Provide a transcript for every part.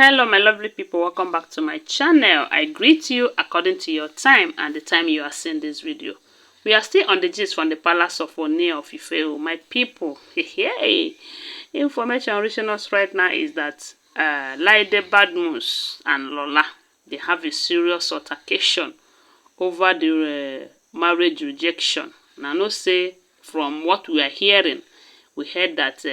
Hello my lovely people, welcome back to my channel. I greet you according to your time and the time you are seeing this video. We are still on the gist from the palace of Ooni of Ife, my people. Hey, information reaching us right now is that Laide Badmus and Lola, they have a serious altercation over the marriage rejection. Now, no say from what we are hearing, we heard that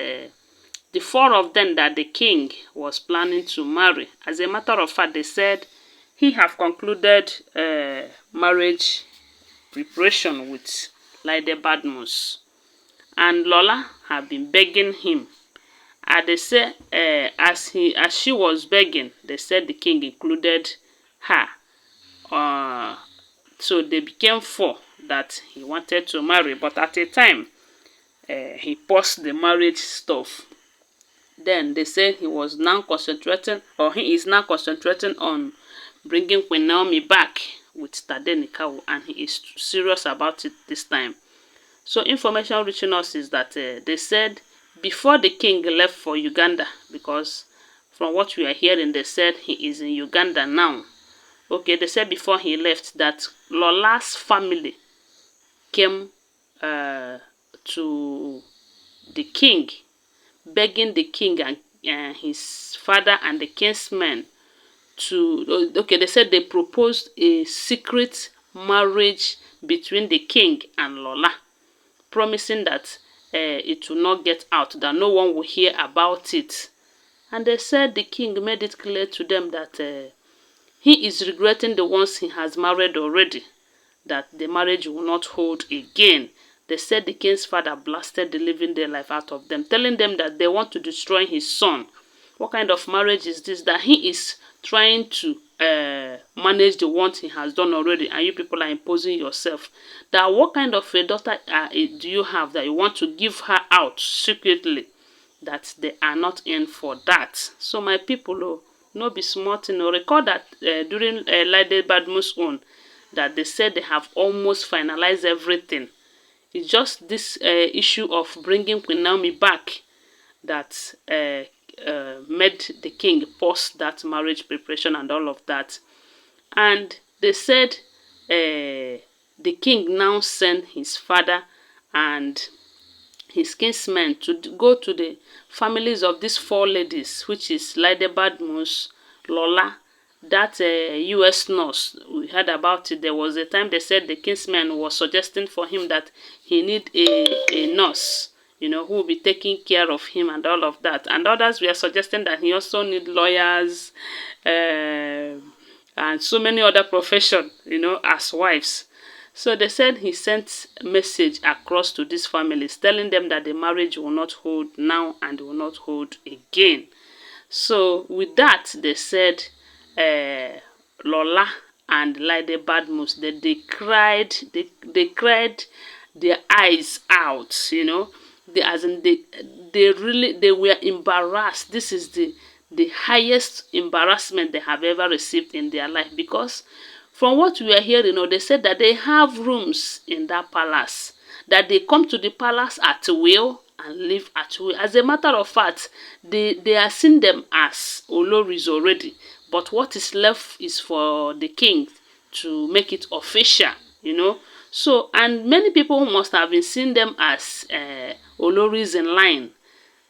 the four of them that the king was planning to marry, as a matter of fact, they said he have concluded marriage preparation with Laide Badmus, and Lola have been begging him. And they say as she was begging, they said the king included her. So they became four that he wanted to marry, but at a time he paused the marriage stuff. Then they said he was now concentrating, or he is now concentrating on bringing QueenNaomi back with Tadenikawo, and he is serious about it this time. So information reaching us is that they said before the king left for Uganda, because from what we are hearing, they said he is in Uganda now. Okay, they said before he left that Lola's family came to the king, begging the king and his father and the kinsmen to, okay, they said they proposed a secret marriage between the king and Lola, promising that it will not get out, that no one will hear about it. And they said the king made it clear to them that he is regretting the ones he has married already, that the marriage will not hold again. They said the king's father blasted the living life out of them, telling them that they want to destroy his son. What kind of marriage is this? That he is trying to manage the ones he has done already, and you people are imposing yourself. That what kind of a daughter do you have that you want to give her out secretly? That they are not in for that. So my people, no be smart, record that during Laide Badmus' own, that they said they have almost finalized everything. It's just this issue of bringing QueenNaomi back that made the king pause that marriage preparation and all of that. And they said the king now sent his father and his kinsmen to go to the families of these four ladies, which is Laide Badmus, Lola, that US nurse. We heard about it. There was a time they said the kinsman was suggesting for him that he need a nurse, who will be taking care of him and all of that. And others were suggesting that he also need lawyers and so many other professions, as wives. So they said he sent a message across to these families telling them that the marriage will not hold now and will not hold again. So with that, they said Lola and Laide Badmus, they cried, they cried their eyes out, they were embarrassed. This is the highest embarrassment they have ever received in their life, because from what we are hearing, they said that they have rooms in that palace, that they come to the palace at will and live at will. As a matter of fact, they are seeing them as Olories already, but what is left is for the king to make it official, So, and many people must have been seeing them as Olories in line.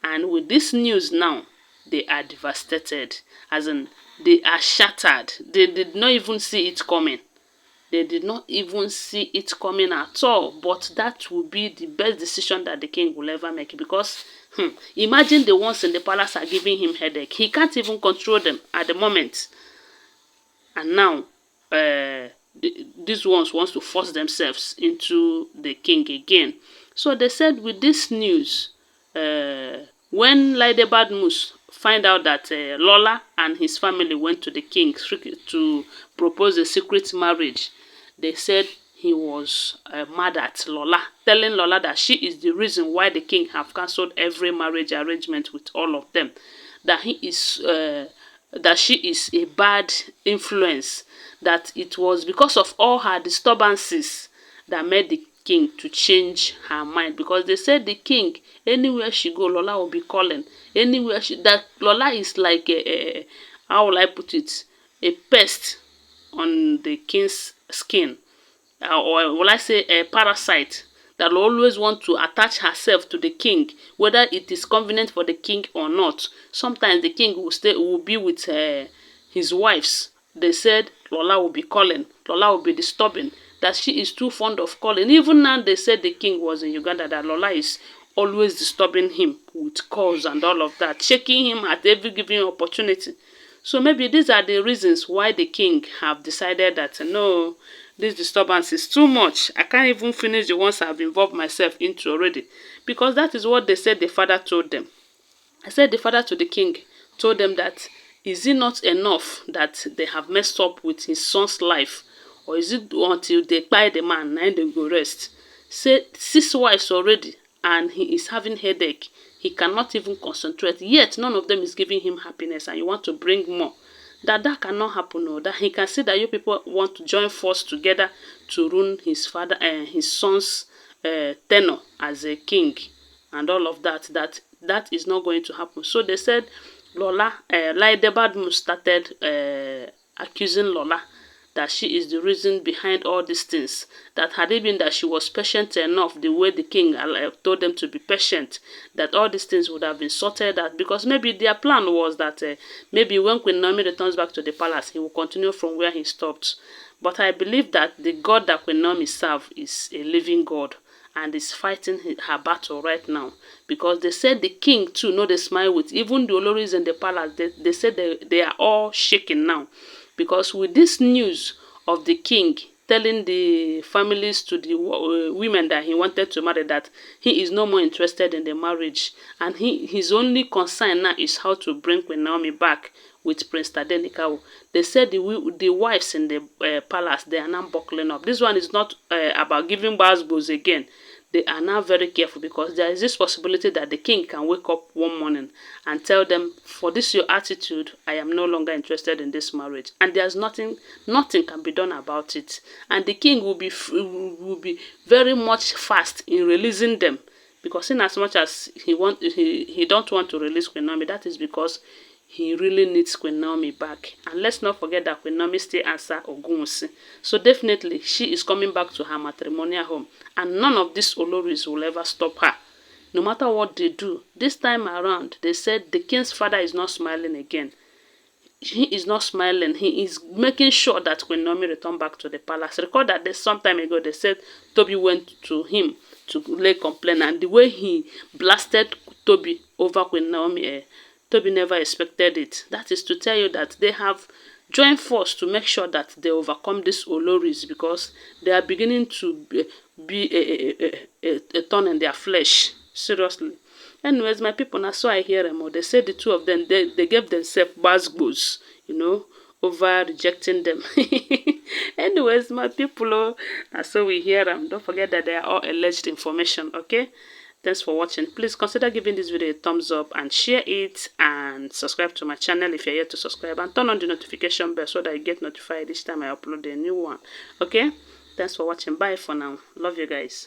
And with this news now, they are devastated, as in they are shattered. They did not even see it coming. They did not even see it coming at all. But that will be the best decision that the king will ever make, because imagine the ones in the palace are giving him headache. He can't even control them at the moment. And now these ones wants to force themselves into the king again. So they said with this news, when Laide Badmus find out that Lola and his family went to the king to propose a secret marriage, they said he was mad at Lola, telling Lola that she is the reason why the king have cancelled every marriage arrangement with all of them, that she is a bad influence, that it was because of all her disturbances that made the king to change her mind. Because they said the king, anywhere she go, Lola will be calling. Anywhere that Lola is like how will I put it, a pest on the king's skin, or will I say a parasite that will always want to attach herself to the king, whether it is convenient for the king or not. Sometimes the king will be with his wives. They said Lola will be calling, Lola will be disturbing, that she is too fond of calling. Even now they said the king was in Uganda, that Lola is always disturbing him with calls and all of that, shaking him at every given opportunity. So maybe these are the reasons why the king have decided that no, this disturbance is too much. I can't even finish the ones I've involved myself into already. Because that is what they said the father told them. I said the father to the king told them that, is it not enough that they have messed up with his son's life? Or is it until they buy the man and they go rest? Say 6 wives already and he is having headache. He cannot even concentrate. Yet none of them is giving him happiness, and you want to bring more. That cannot happen. No. That he can see that you people want to join force together to ruin his father and his son's tenure as a king and all of that. That is not going to happen. So they said Lola, Laide Badmus started accusing Lola that she is the reason behind all these things. That had it been that she was patient enough, the way the king told them to be patient, that all these things would have been sorted out. Because maybe their plan was that maybe when QueenNaomi returns back to the palace, he will continue from where he stopped. But I believe that the God that QueenNaomi serves is a living God and is fighting her battle right now. Because they said the king too, no, they smile with. Even the Olories in the palace, they said they are all shaking now. Because with this news of the king telling the families to the women that he wanted to marry that he is no more interested in the marriage, and his only concern now is how to bring QueenNaomi back with Prince Tadenikawo. They said the wives in the palace, they are now buckling up. This one is not about giving Badmus again. They are now very careful, because there is this possibility that the king can wake up one morning and tell them, for this your attitude, I am no longer interested in this marriage. And there's nothing can be done about it. And the king will be very much fast in releasing them. Because in as much as he don't want to release QueenNaomi, that is because he really needs QueenNaomi back. And let's not forget that QueenNaomi still answer Ogunwusi. So definitely, she is coming back to her matrimonial home. And none of these Olories will ever stop her. No matter what they do. This time around, they said the king's father is not smiling again. He is not smiling. He is making sure that QueenNaomi return back to the palace. Recall that some time ago, they said Toby went to him to lay complaint. And the way he blasted Toby over QueenNaomi, Toby never expected it. That is to tell you that they have joined force to make sure that they overcome these Olories, because they are beginning to be a thorn in their flesh. Seriously. Anyways, my people, now so I hear them. They said the two of them, they gave themselves Badmus, over rejecting them. Anyways, my people, now so we hear them. Don't forget that they are all alleged information, okay? Thanks for watching. Please consider giving this video a thumbs up and share it, and subscribe to my channel if you're yet to subscribe, and turn on the notification bell so that you get notified each time I upload a new one. Okay? Thanks for watching. Bye for now. Love you guys.